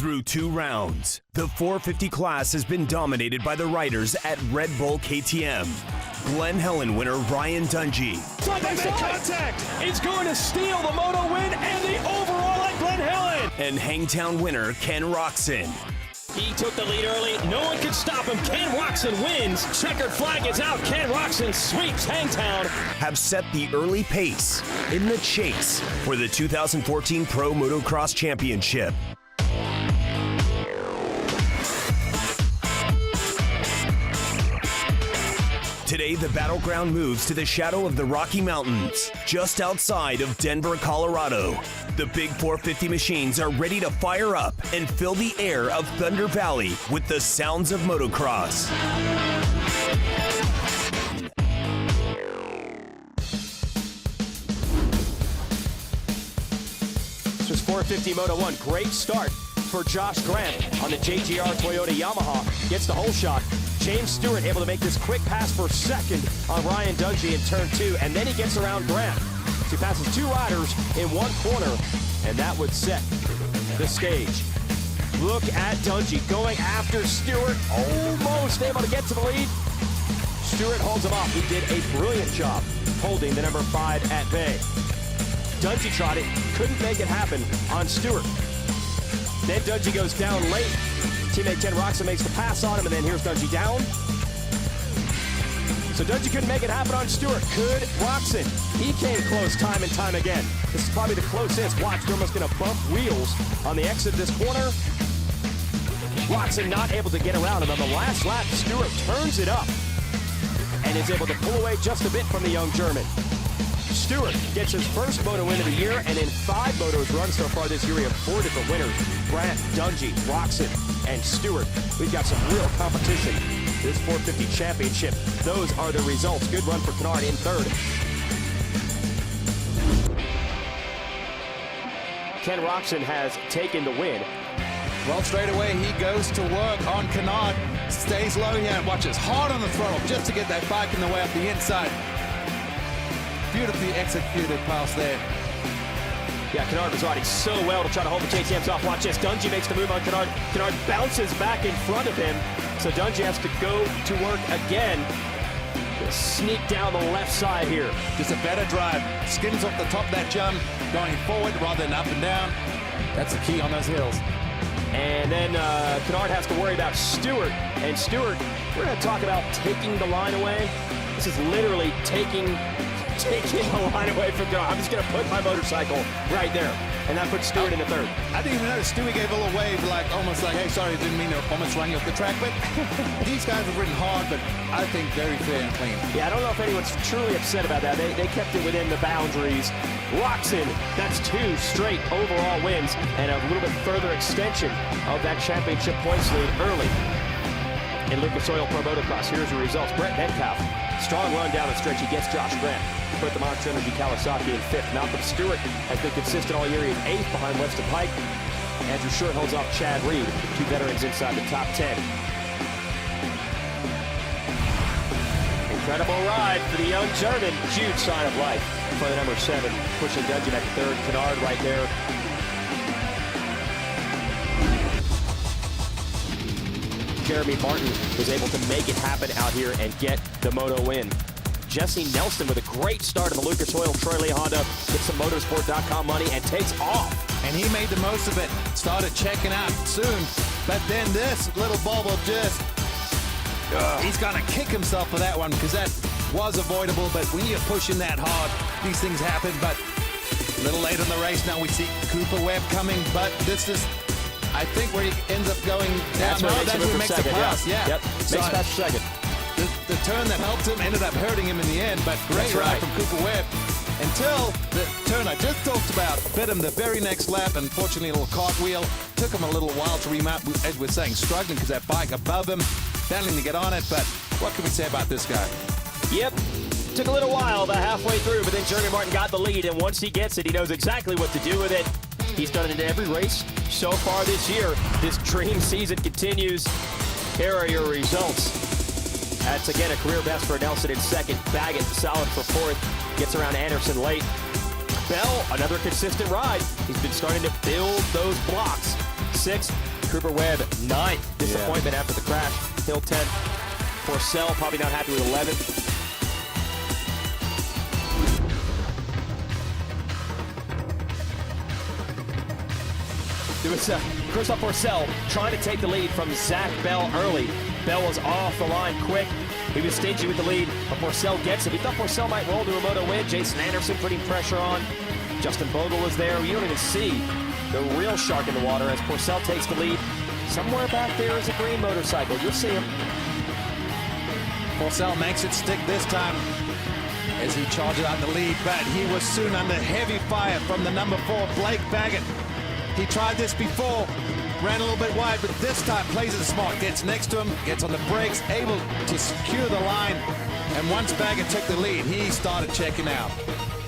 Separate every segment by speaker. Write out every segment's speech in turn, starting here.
Speaker 1: Through 2 rounds, the 450 class has been dominated by the riders at Red Bull KTM. Glen Helen winner Ryan Dungey.
Speaker 2: Makes the contact. It's going to steal the moto win and the overall at Glen Helen.
Speaker 1: And Hangtown winner Ken Roczen.
Speaker 2: He took the lead early. No one can stop him. Ken Roczen wins. Checkered flag is out. Ken Roczen sweeps Hangtown.
Speaker 1: Have set the early pace in the chase for the 2014 Pro Motocross Championship. Today, the battleground moves to the shadow of the Rocky Mountains, just outside of Denver, Colorado. The big 450 machines are ready to fire up and fill the air of Thunder Valley with the sounds of motocross.
Speaker 2: This was 450 Moto 1. Great start for Josh Grant on the JGR Toyota Yamaha. Gets the hole shot. James Stewart able to make this quick pass for second on Ryan Dungey in turn 2, and then he gets around Grant. So he passes 2 riders in 1 corner, and that would set the stage. Look at Dungey going after Stewart, almost able to get to the lead. Stewart holds him off. He did a brilliant job holding the number 5 at bay. Dungey tried it, couldn't make it happen on Stewart. Then Dungey goes down late. Teammate Ken Roczen makes the pass on him, and then here's Dungey down. So Dungey couldn't make it happen on Stewart. Could Roczen? He came close time and time again. This is probably the closest. Watch, they're almost going to bump wheels on the exit of this corner. Roczen not able to get around him. On the last lap, Stewart turns it up and is able to pull away just a bit from the young German. Stewart gets his first moto win of the year, and in 5 motos run so far this year, we have 4 different winners. Grant, Dungey, Roczen, and Stewart. We've got some real competition. This 450 championship. Those are the results. Good run for Canard in 3rd. Ken Roczen has taken the win.
Speaker 3: Well, straight away he goes to work on Canard. Stays low here and watches hard on the throttle just to get that bike in the way up the inside. Beautifully executed pass there.
Speaker 2: Yeah, Canard was riding so well to try to hold the KTMs off. Watch this. Dungey makes the move on Canard. Canard bounces back in front of him. So Dungey has to go to work again. Sneak down the left side here.
Speaker 3: Just a better drive. Skims off the top of that jump, going forward rather than up and down. That's the key on those hills.
Speaker 2: And then Canard has to worry about Stewart. And Stewart, we're going to talk about taking the line away. This is literally taking the line away from Canard. I'm just going to put my motorcycle right there. And that puts Stewart into 3rd.
Speaker 3: I didn't even notice Stewie gave a little wave, like almost like, hey, sorry, didn't mean to almost run you off the track. But these guys have ridden hard, but I think very fair and clean.
Speaker 2: Yeah, I don't know if anyone's truly upset about that. They kept it within the boundaries. Roczen, that's 2 straight overall wins and a little bit further extension of that championship points lead early in Lucas Oil Pro Motocross. Here's the results. Brett Metcalf, strong run down the stretch. He gets Josh Grant. Put the Monster Energy Kawasaki in 5th. Malcolm Stewart has been consistent all year. He's 8th behind Weston Pike. Andrew Short holds off Chad Reed. 2 veterans inside the top 10. Incredible ride for the young German. Huge sign of life for the number 7. Pushing Dungey back to 3rd. Canard right there. Jeremy Martin was able to make it happen out here and get the moto win. Jesse Nelson with a great start in the Lucas Oil Troy Lee Honda, gets some motorsport.com money and takes off.
Speaker 3: And he made the most of it. Started checking out soon. But then this little bobble just, he's going to kick himself for that one because that was avoidable. But when you're pushing that hard, these things happen. But a little late in the race now, we see Cooper Webb coming. But this is, I think, where he ends up going down.
Speaker 2: That's where he makes the pass.
Speaker 3: Yeah.
Speaker 2: Yep. Makes the pass for 2nd.
Speaker 3: The turn that helped him ended up hurting him in the end, but great ride from Cooper Webb until the turn I just talked about bit him the very next lap. Unfortunately, a little cartwheel. Took him a little while to remount, as we're saying, struggling because that bike above him, battling to get on it. But what can we say about this guy?
Speaker 2: Yep. Took a little while, about halfway through, but then Jeremy Martin got the lead, and once he gets it, he knows exactly what to do with it. He's done it in every race so far this year. This dream season continues. Here are your results. That's, again, a career best for Nelson in 2nd. Baggett, solid for 4th. Gets around Anderson late. Bell, another consistent ride. He's been starting to build those blocks. 6th. Cooper Webb, 9th. Disappointment after the crash. Hill 10th. Porcel probably not happy with 11th. It was Christoph Porcel trying to take the lead from Zach Bell early. Bell was off the line quick. He was stingy with the lead, but Porcel gets it. We thought Porcel might roll to a moto win. Jason Anderson putting pressure on. Justin Bogle was there. You don't even see the real shark in the water as Porcel takes the lead. Somewhere back there is a green motorcycle. You'll see him.
Speaker 3: Porcel makes it stick this time as he charges out the lead, but he was soon under heavy fire from the number 4, Blake Baggett. He tried this before, ran a little bit wide, but this time plays it smart, gets next to him, gets on the brakes, able to secure the line, and once Baggett took the lead, he started checking out.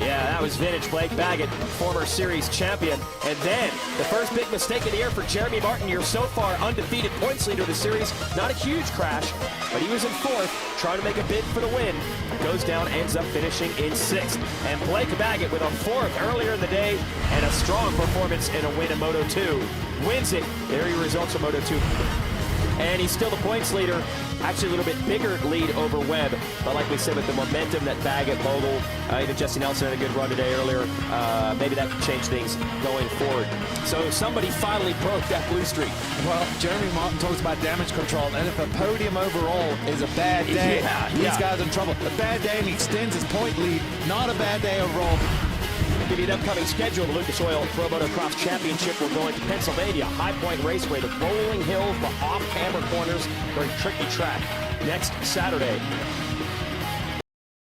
Speaker 2: Yeah, that was vintage Blake Baggett, former series champion. And then the first big mistake of the year for Jeremy Martin. You're so far undefeated points leader of the series. Not a huge crash, but he was in 4th, trying to make a bid for the win. Goes down, ends up finishing in 6th. And Blake Baggett with a 4th earlier in the day and a strong performance in a win in Moto 2. Wins it. There are your results of Moto 2. And he's still the points leader. Actually a little bit bigger lead over Webb. But like we said, with the momentum that Baggett, Bogle, even Jesse Nelson had a good run today earlier, maybe that could change things going forward. So somebody finally broke that blue streak.
Speaker 3: Well, Jeremy Martin talks about damage control, and if a podium overall is a bad day, these guys are in trouble. A bad day and he extends his point lead, not a bad day overall.
Speaker 2: I'll give you an upcoming schedule. The Lucas Oil Pro Motocross Championship will go into Pennsylvania. High Point Raceway, the rolling hills, the off-camber corners, very tricky track. Next Saturday,